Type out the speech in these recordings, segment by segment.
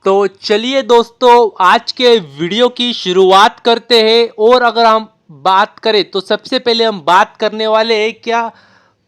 तो चलिए दोस्तों, आज के वीडियो की शुरुआत करते हैं। और अगर हम बात करें तो सबसे पहले हम बात करने वाले हैं क्या,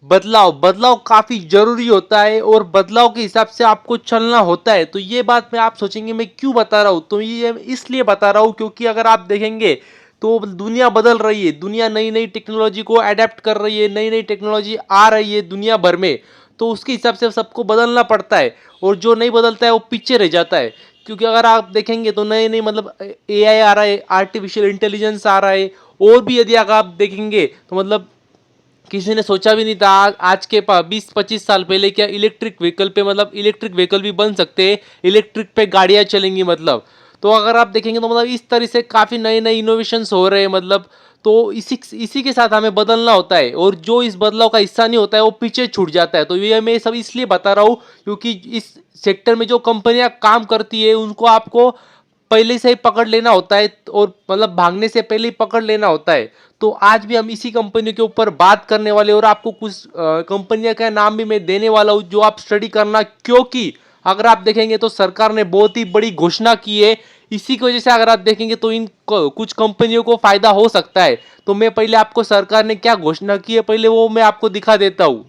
बदलाव। बदलाव काफ़ी ज़रूरी होता है और बदलाव के हिसाब से आपको चलना होता है। तो ये बात मैं आप सोचेंगे मैं क्यों बता रहा हूँ, तो ये इसलिए बता रहा हूँ क्योंकि अगर आप देखेंगे तो दुनिया बदल रही है। दुनिया नई नई टेक्नोलॉजी को अडेप्ट कर रही है, नई नई टेक्नोलॉजी आ रही है दुनिया भर में। तो उसके हिसाब से सबको बदलना पड़ता है और जो नहीं बदलता है वो पीछे रह जाता है। क्योंकि अगर आप देखेंगे तो नए नए मतलब एआई आ रहा है, आर्टिफिशियल इंटेलिजेंस आ रहा है। और भी यदि अगर आप देखेंगे तो मतलब किसी ने सोचा भी नहीं था आज के 20-25 साल पहले क्या इलेक्ट्रिक व्हीकल पे मतलब इलेक्ट्रिक व्हीकल भी बन सकते हैं, इलेक्ट्रिक पे गाड़ियां चलेंगी मतलब। तो अगर आप देखेंगे तो मतलब इस तरह से काफ़ी नए नए इनोवेशंस हो रहे हैं मतलब। तो इसी के साथ हमें बदलना होता है और जो इस बदलाव का हिस्सा नहीं होता है वो पीछे छूट जाता है। तो ये मैं सब इसलिए बता रहा हूँ क्योंकि इस सेक्टर में जो कंपनियां काम करती है उनको आपको पहले से ही पकड़ लेना होता है और मतलब भागने से पहले ही पकड़ लेना होता है। तो आज भी हम इसी कंपनी के ऊपर बात करने वाले और आपको कुछ कंपनियों का नाम भी मैं देने वाला हूँ जो आप स्टडी करना। क्योंकि अगर आप देखेंगे तो सरकार ने बहुत ही बड़ी घोषणा की है। इसी की वजह से अगर आप देखेंगे तो इन कुछ कंपनियों को फायदा हो सकता है। तो मैं पहले आपको सरकार ने क्या घोषणा की है पहले वो मैं आपको दिखा देता हूँ।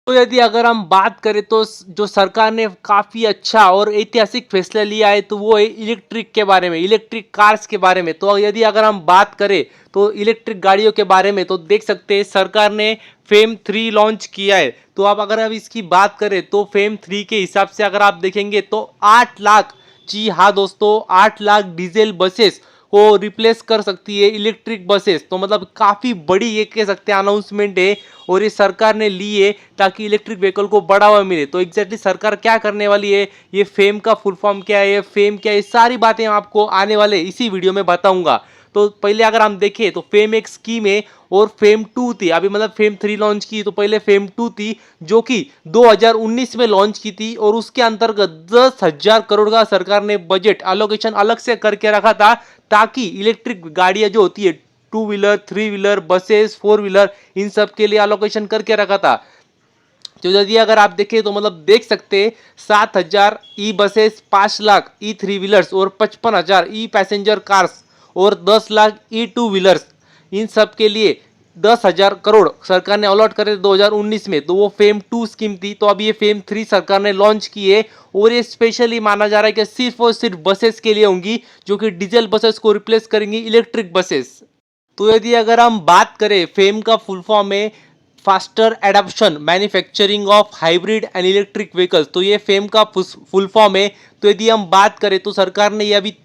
तो यदि अगर हम बात करें तो जो सरकार ने काफ़ी अच्छा और ऐतिहासिक फैसला लिया है तो वो है इलेक्ट्रिक के बारे में, इलेक्ट्रिक कार्स के बारे में। तो यदि अगर हम बात करें तो इलेक्ट्रिक गाड़ियों के बारे में तो देख सकते हैं सरकार ने फेम 3 लॉन्च किया है। तो अब अगर हम इसकी बात करें तो फेम 3 के हिसाब से अगर आप देखेंगे तो 8 लाख, जी हाँ दोस्तों, 8 लाख डीजल बसेस को रिप्लेस कर सकती है इलेक्ट्रिक बसेस। तो मतलब काफ़ी बड़ी ये कह सकते हैं अनाउंसमेंट है और ये सरकार ने ली है ताकि इलेक्ट्रिक व्हीकल को बढ़ावा मिले। तो एग्जैक्टली सरकार क्या करने वाली है, ये फेम का फुल फॉर्म क्या है, ये फेम क्या है, ये सारी बातें आपको आने वाले इसी वीडियो में बताऊंगा। तो पहले अगर हम देखें तो फेम एक स्कीम है और फेम 2 थी। अभी मतलब फेम 3 लॉन्च की तो पहले फेम 2 थी जो कि 2019 में लॉन्च की थी और उसके अंतर्गत 10,000 करोड़ का सरकार ने बजट एलोकेशन अलग से करके रखा था ताकि इलेक्ट्रिक गाड़ियां जो होती है, 2 व्हीलर, 3 व्हीलर, बसेस, 4 व्हीलर, इन सब के लिए एलोकेशन करके रखा था। तो यदि अगर आप देखें तो मतलब देख सकते हैं 7,000 ई बसेस, 5 लाख ई 3 व्हीलर्स और 55,000 ई पैसेंजर कार्स और 10 लाख ई 2 व्हीलर्स, इन सब के लिए 10,000 करोड़ सरकार ने अलॉट करे 2019 में। तो वो फेम 2 स्कीम थी। तो अभी ये फेम 3 सरकार ने लॉन्च की है और ये स्पेशली माना जा रहा है कि सिर्फ और सिर्फ बसेस के लिए होंगी जो कि डीजल बसेस को रिप्लेस करेंगी इलेक्ट्रिक बसेस। तो यदि अगर हम बात करें फेम का फुल फॉर्म है faster adoption manufacturing of hybrid and electric vehicles. तो ये फेम का फुल फॉर्म है। तो यदि हम बात करें तो सरकार ने ये अभी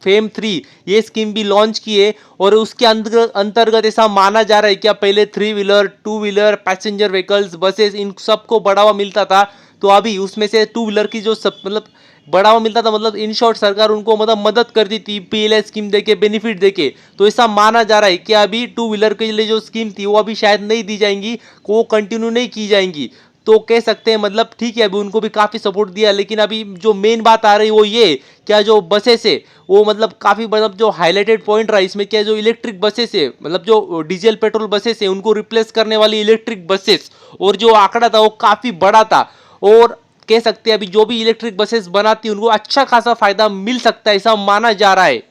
फेम 3 ये स्कीम भी लॉन्च की है और उसके अंतर्गत ऐसा माना जा रहा है कि पहले 3 wheeler, 2 wheeler, passenger vehicles, buses, इन सबको बढ़ावा मिलता था। तो अभी उसमें से 2 व्हीलर की जो सब मतलब बढ़ावा मिलता था, मतलब इन शॉर्ट सरकार उनको मतलब मदद करती थी पीएलआई स्कीम देके, बेनिफिट देके। तो ऐसा माना जा रहा है कि अभी 2 व्हीलर के लिए जो स्कीम थी वो अभी शायद नहीं दी जाएंगी, वो कंटिन्यू नहीं की जाएंगी। तो कह सकते हैं मतलब ठीक है, अभी उनको भी काफ़ी सपोर्ट दिया। लेकिन अभी जो मेन बात आ रही है वो ये क्या, जो बसेस है वो मतलब काफ़ी मतलब जो हाईलाइटेड पॉइंट रहा इसमें क्या, जो इलेक्ट्रिक बसेस है मतलब जो डीजल पेट्रोल बसेस है उनको रिप्लेस करने वाली इलेक्ट्रिक बसेस, और जो आंकड़ा था वो काफ़ी बड़ा था। और कह सकते हैं अभी जो भी इलेक्ट्रिक बसेस बनाती है उनको अच्छा खासा फायदा मिल सकता है, ऐसा माना जा रहा है।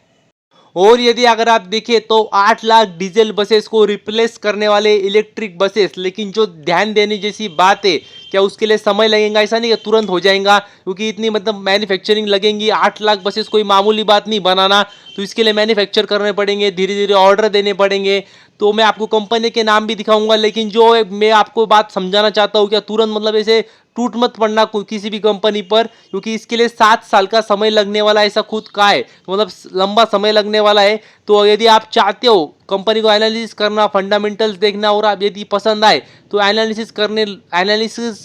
और यदि अगर आप देखें तो 8 लाख डीजल बसेस को रिप्लेस करने वाले इलेक्ट्रिक बसेस, लेकिन जो ध्यान देने जैसी बात है क्या उसके लिए समय लगेगा, ऐसा नहीं कि तुरंत हो जाएगा क्योंकि इतनी मतलब मैन्युफैक्चरिंग लगेंगी। 8 लाख बसेस कोई मामूली बात नहीं बनाना, तो इसके लिए मैन्युफैक्चर करने पड़ेंगे, धीरे धीरे ऑर्डर देने पड़ेंगे। तो मैं आपको कंपनी के नाम भी दिखाऊंगा, लेकिन जो मैं आपको बात समझाना चाहता हूँ क्या तुरंत मतलब ऐसे टूट मत पड़ना किसी भी कंपनी पर, क्योंकि इसके लिए 7 साल का समय लगने वाला है, ऐसा खुद कहा है। तो मतलब लंबा समय लगने वाला है। तो यदि आप चाहते हो कंपनी को एनालिसिस करना, फंडामेंटल्स देखना और आप यदि पसंद आए तो एनालिसिस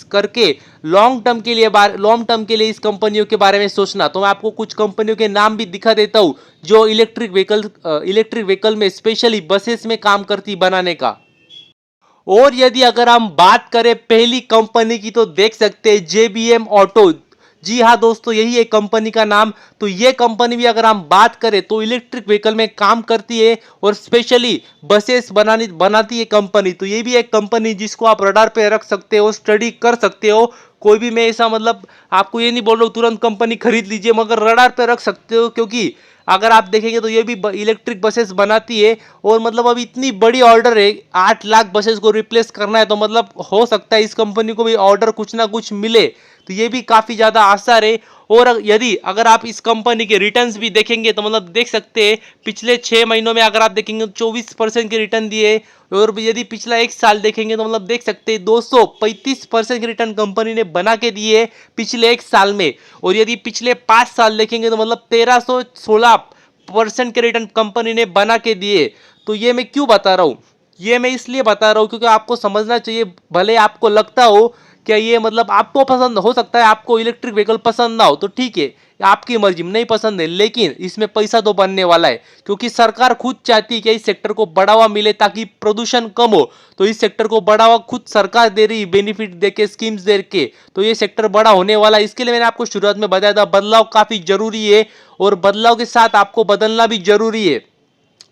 करके लॉन्ग टर्म के लिए इस कंपनियों के बारे में सोचना। तो मैं आपको कुछ कंपनियों के नाम भी दिखा देता हूँ जो इलेक्ट्रिक व्हीकल में स्पेशली बसेस में काम करती बनाने का। और यदि अगर हम बात करें पहली कंपनी की तो देख सकते हैं जेबीएम ऑटो। जी हाँ दोस्तों, यही है कंपनी का नाम। तो ये कंपनी भी अगर हम बात करें तो इलेक्ट्रिक व्हीकल में काम करती है और स्पेशली बसेस बनाती है कंपनी। तो ये भी एक कंपनी जिसको आप रडार पे रख सकते हो, स्टडी कर सकते हो। कोई भी मैं ऐसा मतलब आपको ये नहीं बोल रहा हूँ तुरंत कंपनी खरीद लीजिए, मगर रडार पे रख सकते हो, क्योंकि अगर आप देखेंगे तो ये भी इलेक्ट्रिक बसेस बनाती है। और मतलब अभी इतनी बड़ी ऑर्डर है, 8 लाख बसेस को रिप्लेस करना है, तो मतलब हो सकता है इस कंपनी को भी ऑर्डर कुछ ना कुछ मिले। तो ये भी काफी ज्यादा आसार है। और यदि अगर आप इस कंपनी के रिटर्न्स भी देखेंगे तो मतलब देख सकते हैं पिछले 6 महीनों में अगर आप देखेंगे 24% के रिटर्न दिए। और यदि पिछला 1 साल देखेंगे तो मतलब देख सकते हैं 235% के रिटर्न कंपनी ने बना के दिए पिछले 1 साल में। और यदि पिछले 5 साल देखेंगे तो मतलब 1316% के रिटर्न कंपनी ने बना के दिए। तो ये मैं क्यों बता रहा हूँ, ये मैं इसलिए बता रहा हूँ क्योंकि आपको समझना चाहिए। भले आपको लगता हो क्या ये मतलब आपको पसंद हो सकता है, आपको इलेक्ट्रिक व्हीकल पसंद ना हो तो ठीक है, आपकी मर्जी, नहीं पसंद है, लेकिन इसमें पैसा तो बनने वाला है। क्योंकि सरकार खुद चाहती है कि इस सेक्टर को बढ़ावा मिले ताकि प्रदूषण कम हो। तो इस सेक्टर को बढ़ावा खुद सरकार दे रही है, बेनिफिट देके, स्कीम्स दे के। तो ये सेक्टर बड़ा होने वाला है। इसके लिए मैंने आपको शुरुआत में बताया था बदलाव काफी जरूरी है, और बदलाव के साथ आपको बदलना भी जरूरी है।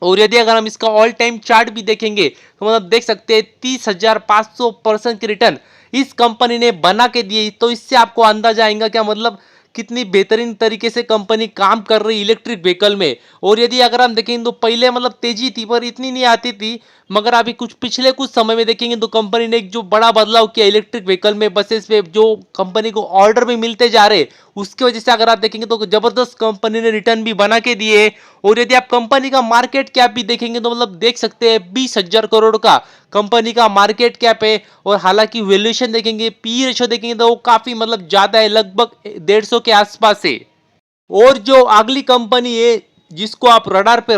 और यदि अगर हम इसका ऑल टाइम चार्ट भी देखेंगे तो मतलब देख सकते हैं 30,500% की रिटर्न इस कंपनी ने बना के दिए। तो इससे आपको अंदाजा आएगा क्या मतलब कितनी बेहतरीन तरीके से कंपनी काम कर रही है इलेक्ट्रिक व्हीकल में। और यदि अगर हम देखेंगे तो पहले मतलब तेजी थी पर इतनी नहीं आती थी, मगर अभी पिछले कुछ समय में देखेंगे तो कंपनी ने एक जो बड़ा बदलाव किया इलेक्ट्रिक व्हीकल में, बसेस पे जो कंपनी को ऑर्डर भी मिलते जा रहे, उसकी वजह से अगर आप देखेंगे तो जबरदस्त कंपनी ने रिटर्न भी बना के दिए। और यदि आप कंपनी का मार्केट कैप भी देखेंगे तो मतलब देख सकते हैं 20,000 करोड़ का कंपनी का मार्केट कैप है। और हालांकि वैल्यूएशन देखेंगे, पी रेशो देखेंगे तो वो काफी मतलब ज्यादा है, लगभग 150 के आसपास है। और जो अगली कंपनी है जिसको आप रडार पे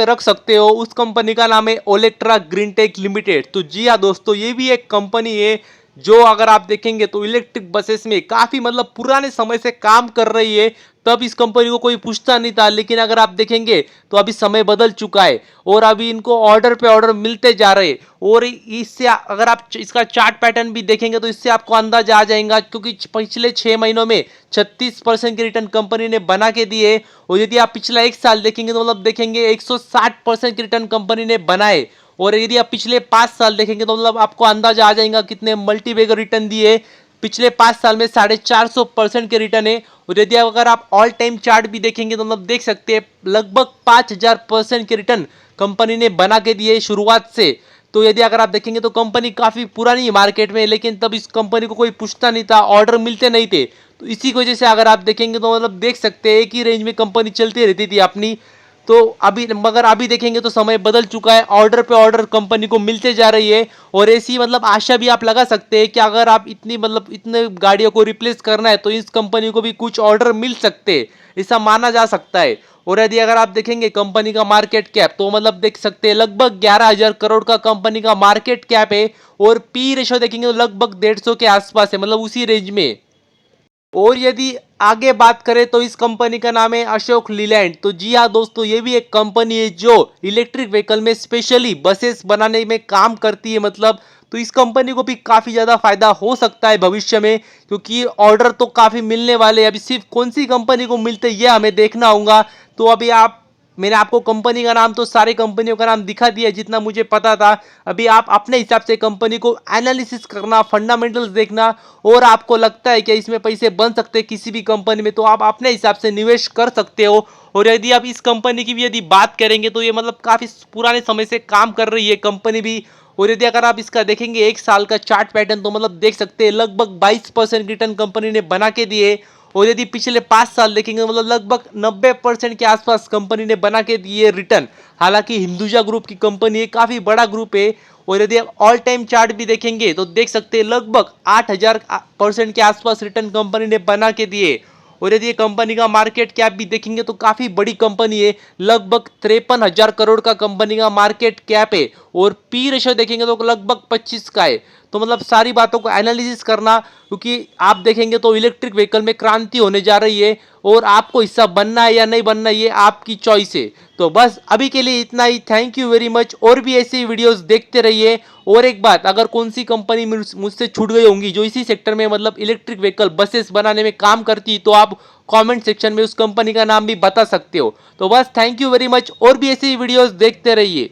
रख सकते हो, उस कंपनी का नाम है ओलेक्ट्रा ग्रीनटेक लिमिटेड। तो जी हाँ दोस्तों, ये भी एक कंपनी है जो अगर आप देखेंगे तो इलेक्ट्रिक बसेस में काफी मतलब पुराने समय से काम कर रही है। तब इस कंपनी को कोई पूछता नहीं था, लेकिन अगर आप देखेंगे तो अभी समय बदल चुका है और अभी इनको ऑर्डर पे ऑर्डर मिलते जा रहे। और इससे अगर आप इसका चार्ट पैटर्न भी देखेंगे तो इससे आपको अंदाजा आ जाएगा, क्योंकि पिछले 6 महीनों में 36% के रिटर्न कंपनी ने बना के दिए। और यदि आप पिछला 1 साल देखेंगे तो मतलब देखेंगे 160% के रिटर्न कंपनी ने बनाए। और यदि आप पिछले 5 साल देखेंगे तो मतलब आपको अंदाजा आ जाएगा कितने मल्टीबैगर रिटर्न दिए। पिछले 5 साल में 450% के रिटर्न है। और यदि अगर आप ऑल टाइम चार्ट भी देखेंगे तो मतलब देख सकते हैं लगभग 5,000% के रिटर्न कंपनी ने बना के दिए शुरुआत से। तो यदि अगर आप देखेंगे तो कंपनी काफी पुरानी मार्केट में, लेकिन तब इस कंपनी को कोई पूछता नहीं था, ऑर्डर मिलते नहीं थे। तो इसी की वजह से अगर आप देखेंगे तो मतलब देख सकते हैं एक ही रेंज में कंपनी चलती रहती थी अपनी। तो अभी मगर अभी देखेंगे तो समय बदल चुका है, ऑर्डर पे ऑर्डर कंपनी को मिलते जा रही है। और ऐसी मतलब आशा भी आप लगा सकते हैं कि अगर आप इतनी मतलब इतने गाड़ियों को रिप्लेस करना है तो इस कंपनी को भी कुछ ऑर्डर मिल सकते हैं, ऐसा माना जा सकता है। और यदि अगर आप देखेंगे कंपनी का मार्केट कैप तो मतलब देख सकते हैं लगभग 11,000 करोड़ का कंपनी का मार्केट कैप है। और पी रेशो देखेंगे तो लगभग 150 के आसपास है, मतलब उसी रेंज में। और यदि आगे बात करें तो इस कंपनी का नाम है अशोक लीलैंड। तो जी हाँ दोस्तों, ये भी एक कंपनी है जो इलेक्ट्रिक व्हीकल में स्पेशली बसेस बनाने में काम करती है मतलब। तो इस कंपनी को भी काफी ज्यादा फायदा हो सकता है भविष्य में, क्योंकि ऑर्डर तो काफी मिलने वाले हैं। अभी सिर्फ कौन सी कंपनी को मिलते हैं ये हमें देखना होगा। तो अभी मैंने आपको कंपनी का नाम तो सारी कंपनियों का नाम दिखा दिया जितना मुझे पता था। अभी आप अपने हिसाब से कंपनी को एनालिसिस करना, फंडामेंटल्स देखना, और आपको लगता है कि इसमें पैसे बन सकते हैं किसी भी कंपनी में तो आप अपने हिसाब से निवेश कर सकते हो। और यदि आप इस कंपनी की भी यदि बात करेंगे तो ये मतलब काफी पुराने समय से काम कर रही है कंपनी भी। और यदि अगर आप इसका देखेंगे 1 साल का चार्ट पैटर्न तो मतलब देख सकते हैं लगभग 22% रिटर्न कंपनी ने बना के दिए। और यदि पिछले 5 साल देखेंगे तो मतलब लगभग 90% के आसपास कंपनी ने बना के दिए रिटर्न। हालांकि हिंदुजा ग्रुप की कंपनी है, काफी बड़ा ग्रुप है। और यदि आप ऑल टाइम चार्ट भी देखेंगे तो देख सकते हैं लगभग 8,000% के आसपास रिटर्न कंपनी ने बना के दिए। और यदि ये कंपनी का मार्केट कैप भी देखेंगे तो काफी बड़ी कंपनी है, लगभग 53,000 करोड़ का कंपनी का मार्केट कैप है। और पी रेशो देखेंगे तो लगभग 25 का है। तो मतलब सारी बातों को एनालिसिस करना, क्योंकि आप देखेंगे तो इलेक्ट्रिक व्हीकल में क्रांति होने जा रही है। और आपको हिस्सा बनना है या नहीं बनना ये आपकी चॉइस है। तो बस अभी के लिए इतना ही। Thank you very much. और भी ऐसी वीडियोस देखते रहिए। और एक बात, अगर कौन सी कंपनी मुझसे छूट गई होंगी जो इसी सेक्टर में मतलब इलेक्ट्रिक व्हीकल बसेस बनाने में काम करती, तो आप कमेंट सेक्शन में उस कंपनी का नाम भी बता सकते हो। तो बस थैंक यू वेरी मच। और भी ऐसी वीडियोस देखते रहिए।